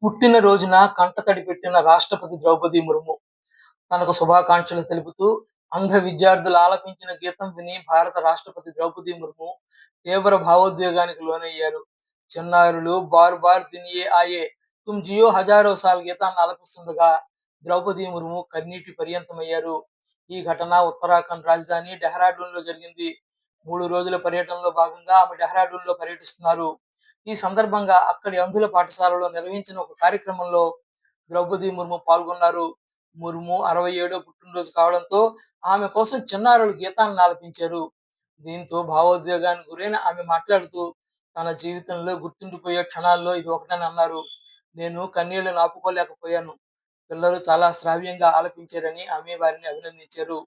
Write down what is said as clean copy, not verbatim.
పుట్టిన రోజున కంటతడి పెట్టిన రాష్ట్రపతి ద్రౌపది ముర్ము తనకు శుభాకాంక్షలు తెలుపుతూ అంధ విద్యార్థులు ఆలపించిన గీతం విని భారత రాష్ట్రపతి ద్రౌపది ముర్ము తీవ్ర భావోద్వేగానికి లోనయ్యారు. చిన్నారులు బార్ బార్ దినియే ఆయే తుమ్ జియో హజారో సాల్ గీతాన్ని ఆలపిస్తుండగా ద్రౌపది ముర్ము కన్నీటి పర్యంతమయ్యారు. ఈ ఘటన ఉత్తరాఖండ్ రాజధాని డెహ్రాడూన్ లో జరిగింది. 3 రోజుల పర్యటనలో భాగంగా ఆమె డెహ్రాడూన్ లో పర్యటిస్తున్నారు. ఈ సందర్భంగా అక్కడి అంధుల పాఠశాలలో నిర్వహించిన ఒక కార్యక్రమంలో ద్రౌపది ముర్ము పాల్గొన్నారు. ముర్ము 67వ పుట్టినరోజు కావడంతో ఆమె కోసం చిన్నారులు గీతాన్ని ఆలపించారు. దీంతో భావోద్వేగానికి గురైన ఆమె మాట్లాడుతూ తన జీవితంలో గుర్తుండిపోయే క్షణాల్లో ఇది ఒకటని అన్నారు. నేను కన్నీళ్లను ఆపుకోలేకపోయాను. పిల్లలు చాలా శ్రావ్యంగా ఆలపించారని ఆమె వారిని అభినందించారు.